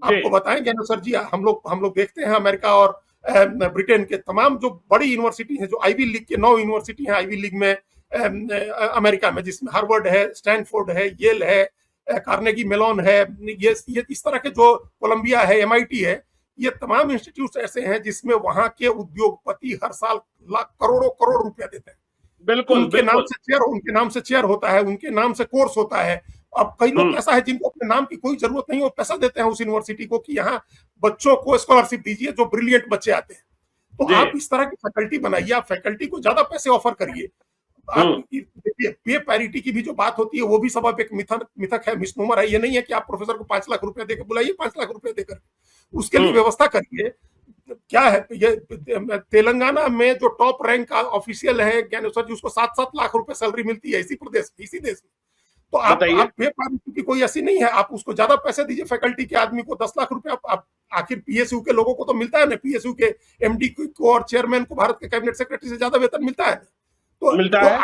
जी। आपको बताएं ज्ञानेश्वर सर जी, हम लोग देखते हैं अमेरिका और ब्रिटेन के तमाम जो बड़ी यूनिवर्सिटी हैं, जो आईवी लीग के 9 यूनिवर्सिटी हैं आईवी लीग में अमेरिका में, जिसमें हार्वर्ड है, स्टैनफोर्ड है, येल है, कार्नेगी मेलॉन है, ये इस तरह के जो कोलंबिया है, एमआईटी है, ये तमाम इंस्टीट्यूट ऐसे हैं जिसमें वहां के उद्योगपति हर साल लाख करोड़ों करोड़ रुपया देते हैं। बिल्कुल बिल्कुल। उनके नाम से चेयर होता है, उनके नाम से कोर्स होता है। अब कई लोग ऐसा है जिनको अपने नाम की कोई जरूरत नहीं, वो पैसा देते हैं उस यूनिवर्सिटी को कि यहाँ बच्चों को स्कॉलरशिप दीजिए, जो ब्रिलियंट बच्चे आते हैं। तो जी। आप इस तरह की फैकल्टी बनाइए, आप फैकल्टी को ज्यादा पैसे ऑफर करिए। आप देखिए, पे पैरिटी की भी जो बात होती है वो भी सब आप एक मिथक है, मिसनोमर है। ये नहीं है कि आप प्रोफेसर को 5 लाख रुपया देकर बुलाइए, 5 लाख रुपया देकर उसके लिए व्यवस्था करिए। क्या है ये, तेलंगाना में जो टॉप रैंक का ऑफिशियल है ज्ञानेश्वर जी, उसको 7-7 लाख रुपए सैलरी मिलती है इसी प्रदेश में, इसी देश में। तो बताइए। आप पे पैरिटी की कोई ऐसी नहीं है, आप उसको ज्यादा पैसे दीजिए फैकल्टी के आदमी को, 10 लाख रुपए आप आखिर पीएसयू के लोगों को तो मिलता है ना, पीएसयू के एमडी को और चेयरमैन को भारत के कैबिनेट सेक्रेटरी से ज्यादा वेतन मिलता है। मिलता तो है।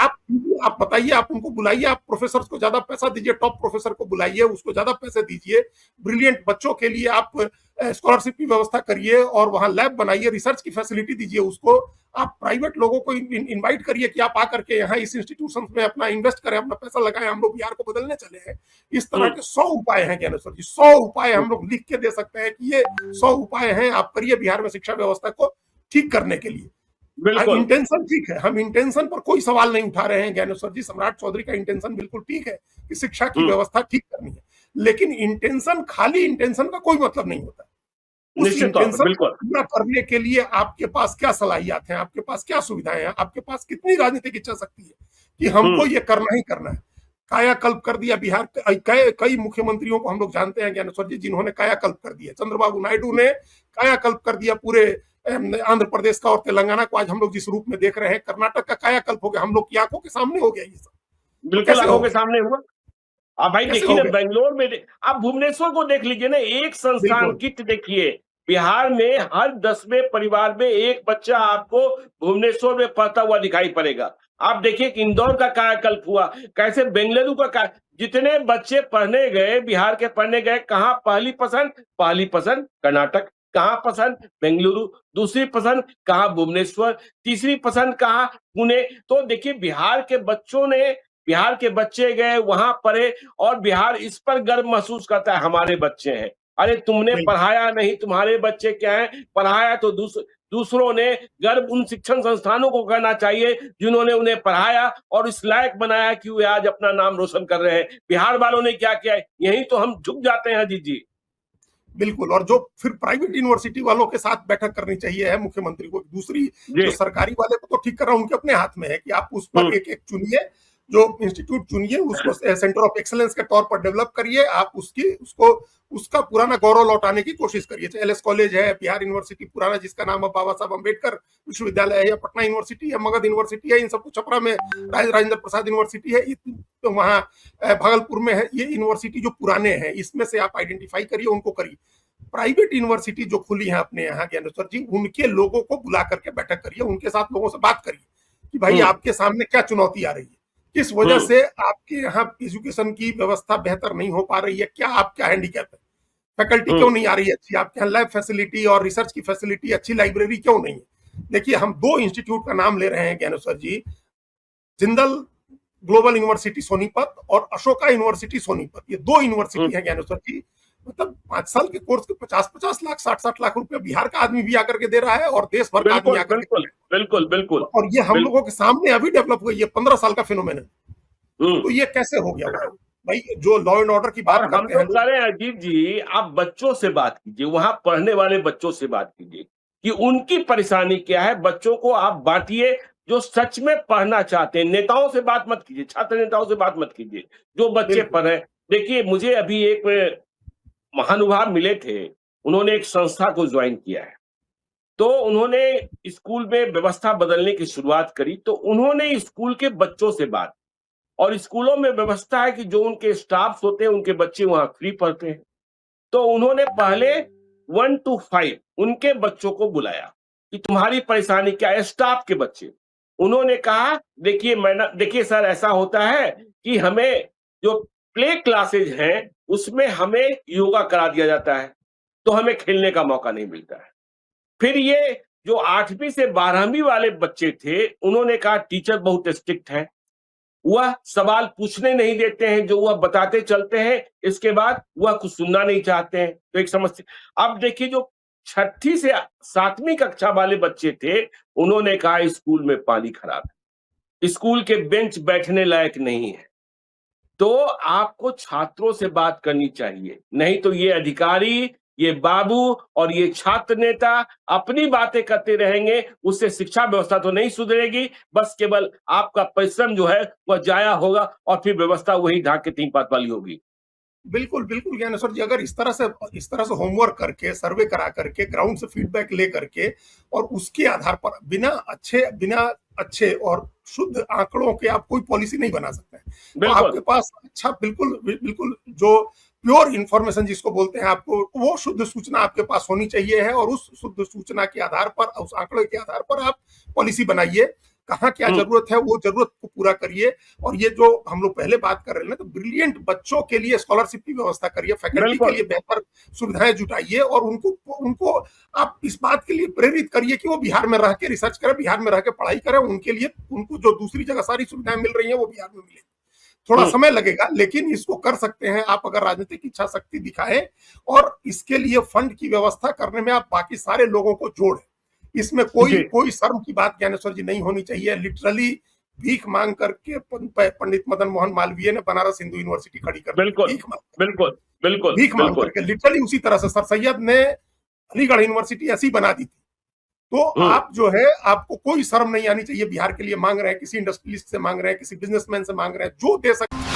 आप बताइए, आप उनको बुलाइए, आप प्रोफेसर को ज्यादा पैसा दीजिए, टॉप प्रोफेसर को बुलाइए, उसको ज्यादा पैसे दीजिए, ब्रिलियंट बच्चों के लिए आप स्कॉलरशिप की व्यवस्था करिए और वहां लैब बनाइए, रिसर्च की फैसिलिटी दीजिए उसको। आप प्राइवेट लोगों को इनवाइट करिए कि आप आकर के यहाँ इस इंस्टीट्यूशन में अपना इन्वेस्ट करें, अपना पैसा लगाएं, हम लोग बिहार को बदलने चले हैं। इस तरह के 100 उपाय हैं ज्ञानेश्वर जी, 100 उपाय हम लोग लिख के दे सकते हैं कि ये 100 उपाय हैं, आप करिए बिहार में शिक्षा व्यवस्था को ठीक करने के लिए। बिल्कुल। इंटेंशन ठीक है, हम इंटेंशन पर कोई सवाल नहीं उठा रहे हैं ज्ञानेश्वर जी। सम्राट चौधरी का इंटेंशन बिल्कुल ठीक है कि शिक्षा की व्यवस्था ठीक करनी है, लेकिन इंटेंशन, खाली इंटेंशन का कोई मतलब नहीं होता। उस निश्चित तौर पर इंटेंशन को बिल्कुल। पूरा करने के लिए आपके पास क्या सलाहियत है, आपके पास क्या सुविधाएं हैं, आपके पास कितनी राजनीतिक इच्छा शक्ति है कि हमको ये करना ही करना है। कायाकल्प कर दिया बिहार, कई मुख्यमंत्रियों को हम लोग जानते हैं ज्ञानेश्वर जी जिन्होंने कायाकल्प कर दिया। चंद्रबाबू नायडू ने कायाकल्प कर दिया पूरे आंध्र प्रदेश का और तेलंगाना को। आज हम लोग जिस रूप में देख रहे हैं, कर्नाटक का कायाकल्प हो गया, हम लोग की आंखों के सामने हो गया ये सब। बिल्कुल आंखों के सामने हुआ। आप भाई कैसे देखिए हो ना, गया? बेंगलोर में आप भुवनेश्वर को देख लीजिए ना, एक संस्थान बिल्कुल किट देखिए। बिहार में हर 10वें परिवार में एक बच्चा आपको भुवनेश्वर में पढ़ता हुआ दिखाई पड़ेगा। आप देखिए कि इंदौर का कायाकल्प हुआ, कैसे बेंगलुरु का जितने बच्चे पढ़ने गए, बिहार के पढ़ने गए, कहाँ पहली पसंद कर्नाटक, कहाँ पसंद बेंगलुरु, दूसरी पसंद कहाँ भुवनेश्वर, तीसरी पसंद कहाँ पुणे। तो देखिए बिहार के बच्चे गए वहां पढ़े और बिहार इस पर गर्व महसूस करता है, हमारे बच्चे हैं। अरे तुमने पढ़ाया नहीं, तुम्हारे बच्चे क्या हैं, पढ़ाया तो दूसरों ने। गर्व उन शिक्षण संस्थानों को करना चाहिए जिन्होंने उन्हें पढ़ाया और इस लायक बनाया कि वे आज अपना नाम रोशन कर रहे हैं। बिहार वालों ने क्या किया है, यही तो हम झुक जाते हैं अजीत जी। बिल्कुल। और जो फिर प्राइवेट यूनिवर्सिटी वालों के साथ बैठक करनी चाहिए है मुख्यमंत्री को। दूसरी, जो सरकारी वाले को तो ठीक कर रहा है, उनके अपने हाथ में है कि आप उस पर एक चुनिए, जो इंस्टीट्यूट चुनिए, उसको सेंटर ऑफ एक्सीलेंस के तौर पर डेवलप करिए। आप उसका पुराना गौरव लौटाने की कोशिश करिए। चाहे एलएस कॉलेज है, बिहार यूनिवर्सिटी पुराना जिसका नाम है बाबा साहब अम्बेडकर विश्वविद्यालय है, या पटना यूनिवर्सिटी है, मगध यूनिवर्सिटी है, इन सबको छपरा में राजेंद्र प्रसाद यूनिवर्सिटी है, तो वहाँ भागलपुर में है। ये यूनिवर्सिटी जो पुराने हैं, इसमें से आप आइडेंटिफाई करिए, उनको करिए। प्राइवेट यूनिवर्सिटी जो खुली है अपने यहाँ ज्ञानेश्वर जी, उनके लोगों को बुला करके बैठक करिए, उनके साथ लोगों से बात करिए कि भाई आपके सामने क्या चुनौती आ रही है, किस वजह से आपके यहाँ एजुकेशन की व्यवस्था बेहतर नहीं हो पा रही है, क्या हैंडीकैप है, फैकल्टी क्यों नहीं आ रही है अच्छी, आपके यहाँ लैब फैसिलिटी और रिसर्च की फैसिलिटी, अच्छी लाइब्रेरी क्यों नहीं है। देखिए, हम 2 इंस्टीट्यूट का नाम ले रहे हैं ज्ञानेश्वर जी, जिंदल ग्लोबल यूनिवर्सिटी सोनीपत और अशोका यूनिवर्सिटी सोनीपत। ये 2 यूनिवर्सिटी है ज्ञानेश्वर जी। मतलब 5 साल के कोर्स के 50-50 लाख, 60-60 लाख रुपए बिहार का आदमी भी आकर के दे रहा है और देश भर का आदमी आकर के। बिल्कुल। और ये हम लोगों के सामने अभी डेवलप हुई है, 15 साल का फिनोमेना है। तो ये कैसे हो गया भाई? जो लॉ एंड ऑर्डर की बात करते हैं, हम कह रहे हैं अजीत जी, आप बच्चों से बात कीजिए, वहां पढ़ने वाले बच्चों से बात कीजिए कि उनकी परेशानी क्या है। बच्चों को आप बांटिए जो सच में पढ़ना चाहते हैं। नेताओं से बात मत कीजिए, छात्र नेताओं से बात मत कीजिए, जो बच्चे पढ़ रहे हैं। देखिए, मुझे अभी एक महानुभाव मिले थे, उन्होंने एक संस्था को ज्वाइन किया है, तो उन्होंने स्कूल में व्यवस्था बदलने की शुरुआत करी। तो उन्होंने स्कूल के बच्चों से बात, और स्कूलों में व्यवस्था है कि जो उनके स्टाफ होते हैं, उनके बच्चे वहां फ्री पढ़ते हैं। तो उन्होंने पहले 1 to 5 उनके बच्चों को बुलाया कि तुम्हारी परेशानी क्या है, स्टाफ के बच्चे। उन्होंने कहा, देखिए सर, ऐसा होता है कि हमें जो प्ले क्लासेज हैं उसमें हमें योगा करा दिया जाता है, तो हमें खेलने का मौका नहीं मिलता है। फिर ये जो 8वीं से 12वीं वाले बच्चे थे, उन्होंने कहा टीचर बहुत स्ट्रिक्ट है, वह सवाल पूछने नहीं देते हैं, जो वह बताते चलते हैं, इसके बाद वह कुछ सुनना नहीं चाहते हैं। तो एक समस्या। अब देखिए जो 6ठी से 7वीं कक्षा वाले बच्चे थे, उन्होंने कहा स्कूल में पानी खराब है, स्कूल के बेंच बैठने लायक नहीं है। तो आपको छात्रों से बात करनी चाहिए, नहीं तो ये अधिकारी, ये बाबू और ये छात्र नेता अपनी बातें करते रहेंगे, उससे शिक्षा व्यवस्था तो नहीं सुधरेगी, बस केवल आपका परिश्रम जो है वह जाया होगा और फिर व्यवस्था वही ढाक के तीन पात वाली होगी। बिल्कुल, बिल्कुल ज्ञानेश्वर जी, अगर इस तरह से होमवर्क करके, सर्वे करा करके, ग्राउंड से फीडबैक ले करके और उसके आधार पर बिना अच्छे और शुद्ध आंकड़ों के आप कोई पॉलिसी नहीं बना सकते हैं। तो आपके पास अच्छा बिल्कुल जो प्योर इंफॉर्मेशन जिसको बोलते हैं, आपको वो शुद्ध सूचना आपके पास होनी चाहिए है और उस शुद्ध सूचना के आधार पर, उस आंकड़े के आधार पर आप पॉलिसी बनाइए। कहाँ क्या जरूरत है वो जरूरत को पूरा करिए। और ये जो हम लोग पहले बात कर रहे हैं ना, तो ब्रिलियंट बच्चों के लिए स्कॉलरशिप की व्यवस्था करिए, फैकल्टी के लिए बेहतर सुविधाएं जुटाइए और उनको आप इस बात के लिए प्रेरित करिए कि वो बिहार में रह के रिसर्च करें, बिहार में रह के पढ़ाई करें। उनके लिए उनको जो दूसरी जगह सारी सुविधाएं मिल रही है वो बिहार में मिले। थोड़ा समय लगेगा, लेकिन इसको कर सकते हैं आप अगर राजनीतिक इच्छा शक्ति दिखाएं और इसके लिए फंड की व्यवस्था करने में आप बाकी सारे लोगों को जोड़ें। इसमें कोई शर्म की बात ज्ञानेश्वर जी नहीं होनी चाहिए। लिटरली भीख मांग करके पंडित मदन मोहन मालवीय ने बनारस हिंदू यूनिवर्सिटी खड़ी कर दी। भीख मांग करके लिटरली उसी तरह से सर सैयद ने अलीगढ़ यूनिवर्सिटी ऐसी बना दी थी। तो आप जो है, आपको कोई शर्म नहीं आनी चाहिए। बिहार के लिए मांग रहे हैं, किसी इंडस्ट्रियलिस्ट से मांग रहे हैं, किसी बिजनेसमैन से मांग रहे हैं, जो दे सकते